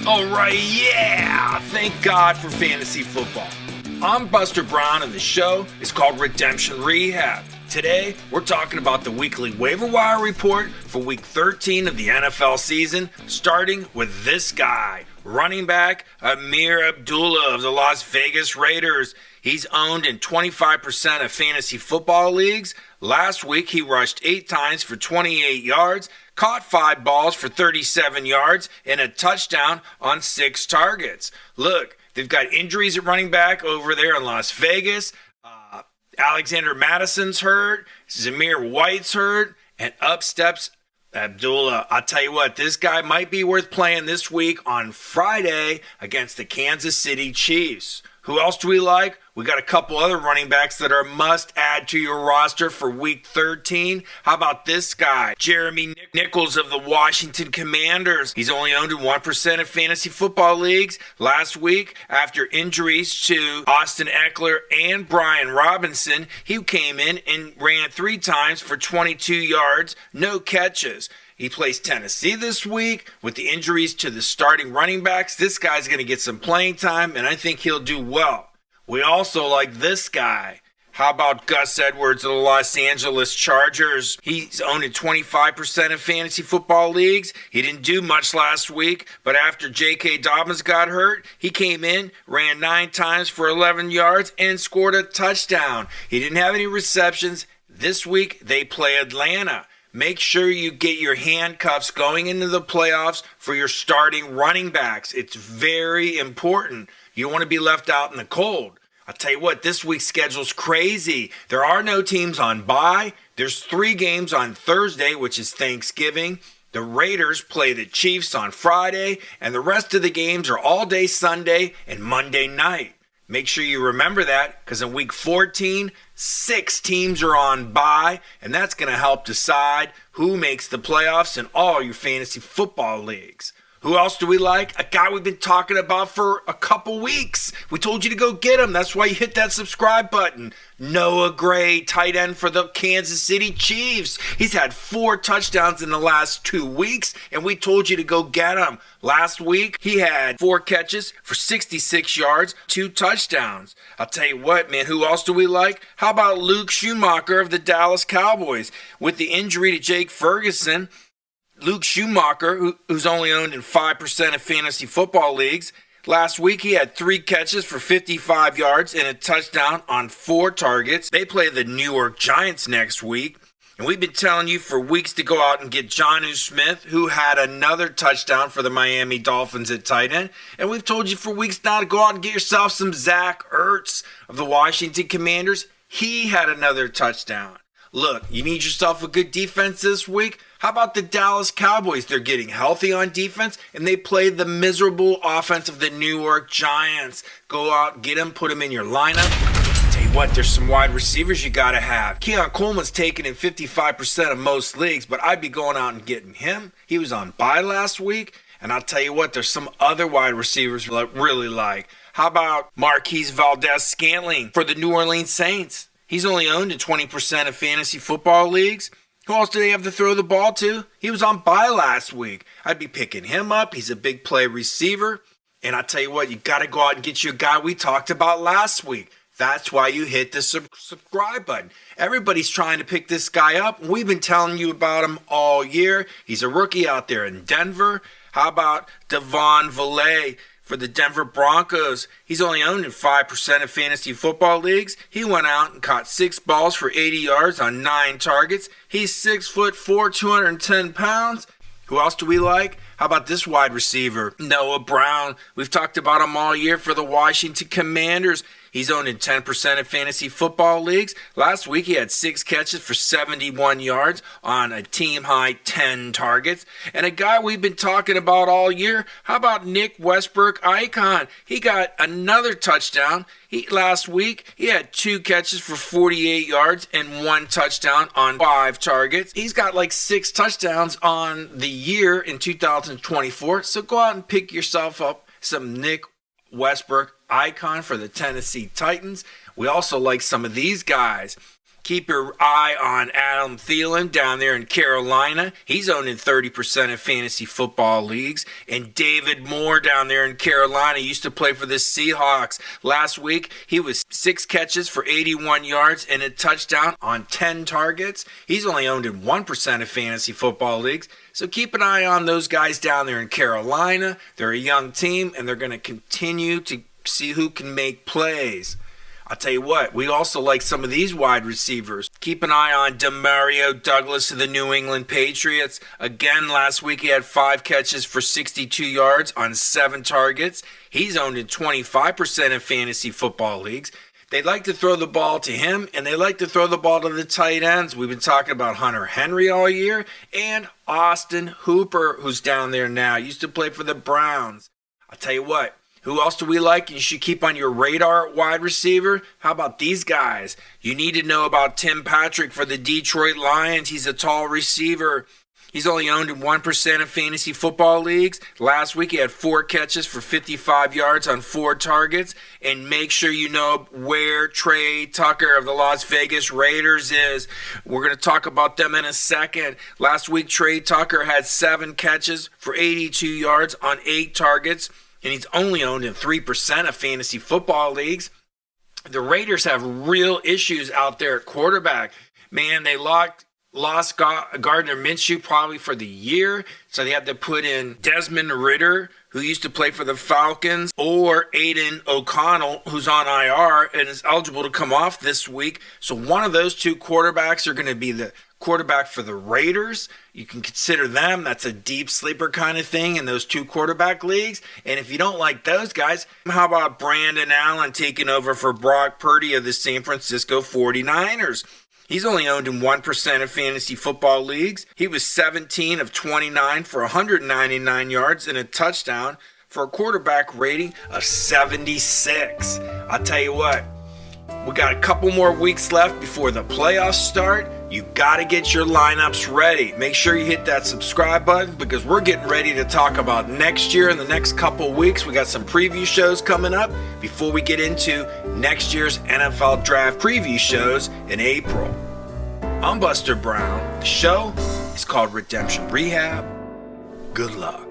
Alright, yeah! Thank God for fantasy football. I'm Buster Brown and the show is called Redemption Rehab. Today, we're talking about the weekly waiver wire report for week 13 of the NFL season, starting with this guy, running back Ameer Abdullah of the Las Vegas Raiders. He's owned in 25% of fantasy football leagues. Last week, he rushed 8 times for 28 yards, caught 5 balls for 37 yards, and a touchdown on 6 targets. Look, they've got injuries at running back over there in Las Vegas. Alexander Madison's hurt, Zamir White's hurt, and up steps Abdullah. I'll tell you what, this guy might be worth playing this week on Friday against the Kansas City Chiefs. Who else do we like? We got a couple other running backs that are must add to your roster for week 13. How about this guy, Jeremy Nichols of the Washington Commanders? He's only owned in 1% of fantasy football leagues. Last week, after injuries to Austin Eckler and Brian Robinson, he came in and ran 3 times for 22 yards, no catches. He plays Tennessee this week with the injuries to the starting running backs. This guy's going to get some playing time, and I think he'll do well. We also like this guy. How about Gus Edwards of the Los Angeles Chargers? He's owned in 25% of fantasy football leagues. He didn't do much last week, but after J.K. Dobbins got hurt, he came in, ran 9 times for 11 yards, and scored a touchdown. He didn't have any receptions. This week, they play Atlanta. Make sure you get your handcuffs going into the playoffs for your starting running backs. It's very important. You don't want to be left out in the cold. I'll tell you what, this week's schedule's crazy. There are no teams on bye. There's 3 games on Thursday, which is Thanksgiving. The Raiders play the Chiefs on Friday, and the rest of the games are all day Sunday and Monday night. Make sure you remember that, because in week 14, 6 teams are on bye, and that's going to help decide who makes the playoffs in all your fantasy football leagues. Who else do we like? A guy we've been talking about for a couple weeks. We told you to go get him. That's why you hit that subscribe button. Noah Gray, tight end for the Kansas City Chiefs. He's had 4 touchdowns in the last 2 weeks, and we told you to go get him. Last week, he had 4 catches for 66 yards, 2 touchdowns. I'll tell you what, man, who else do we like? How about Luke Schumacher of the Dallas Cowboys? With the injury to Jake Ferguson, Luke Schumacher, who's only owned in 5% of fantasy football leagues, last week he had 3 catches for 55 yards and a touchdown on 4 targets. They play the New York Giants next week. And we've been telling you for weeks to go out and get Jonnu Smith, who had another touchdown for the Miami Dolphins at tight end. And we've told you for weeks now to go out and get yourself some Zach Ertz of the Washington Commanders. He had another touchdown. Look, you need yourself a good defense this week? How about the Dallas Cowboys? They're getting healthy on defense, and they play the miserable offense of the New York Giants. Go out, get them, put them in your lineup. Tell you what, there's some wide receivers you got to have. Keon Coleman's taken in 55% of most leagues, but I'd be going out and getting him. He was on bye last week, and I'll tell you what, there's some other wide receivers I really like. How about Marquise Valdes-Scantling for the New Orleans Saints? He's only owned in 20% of fantasy football leagues. Who else do they have to throw the ball to? He was on bye last week. I'd be picking him up. He's a big play receiver. And I tell you what, you got to go out and get you a guy we talked about last week. That's why you hit the subscribe button. Everybody's trying to pick this guy up. We've been telling you about him all year. He's a rookie out there in Denver. How about Devon Vallée for the Denver Broncos? He's only owned in 5% of fantasy football leagues. He went out and caught 6 balls for 80 yards on 9 targets. He's 6'4", 210 pounds. Who else do we like? How about this wide receiver, Noah Brown? We've talked about him all year for the Washington Commanders. He's owned in 10% of fantasy football leagues. Last week, he had 6 catches for 71 yards on a team-high 10 targets. And a guy we've been talking about all year, how about Nick Westbrook-Icon? He got another touchdown. Last week, he had 2 catches for 48 yards and 1 touchdown on 5 targets. He's got like 6 touchdowns on the year in 2024. So go out and pick yourself up some Nick Westbrook Icon for the Tennessee Titans. We also like some of these guys. Keep your eye on Adam Thielen down there in Carolina. He's owned in 30% of fantasy football leagues. And David Moore down there in Carolina used to play for the Seahawks. Last week, he was 6 catches for 81 yards and a touchdown on 10 targets. He's only owned in 1% of fantasy football leagues. So keep an eye on those guys down there in Carolina. They're a young team, and they're going to continue to see who can make plays. I'll tell you what, we also like some of these wide receivers. Keep an eye on Demario Douglas of the New England Patriots. Again, last week he had 5 catches for 62 yards on 7 targets. He's owned in 25% of fantasy football leagues. They like to throw the ball to him, and they like to throw the ball to the tight ends. We've been talking about Hunter Henry all year, and Austin Hooper, who's down there now, used to play for the Browns. I'll tell you what. Who else do we like? You should keep on your radar wide receiver. How about these guys? You need to know about Tim Patrick for the Detroit Lions. He's a tall receiver. He's only owned in 1% of fantasy football leagues. Last week he had 4 catches for 55 yards on 4 targets. And make sure you know where Trey Tucker of the Las Vegas Raiders is. We're going to talk about them in a second. Last week Trey Tucker had 7 catches for 82 yards on 8 targets. And he's only owned in 3% of fantasy football leagues. The Raiders have real issues out there at quarterback. Man, they lost Gardner Minshew probably for the year. So they had to put in Desmond Ridder, who used to play for the Falcons, or Aiden O'Connell, who's on IR and is eligible to come off this week. So one of those 2 quarterbacks are going to be the quarterback for the Raiders. You can consider them. That's a deep sleeper kind of thing in those 2 quarterback leagues. And if you don't like those guys, how about Brandon Allen taking over for Brock Purdy of the San Francisco 49ers? He's only owned in 1% of fantasy football leagues. He was 17 of 29 for 199 yards and a touchdown for a quarterback rating of 76. I'll tell you what, we got a couple more weeks left before the playoffs start. You got to get your lineups ready. Make sure you hit that subscribe button because we're getting ready to talk about next year in the next couple weeks. We got some preview shows coming up before we get into next year's NFL Draft preview shows in April. I'm Buster Brown. The show is called Redemption Rehab. Good luck.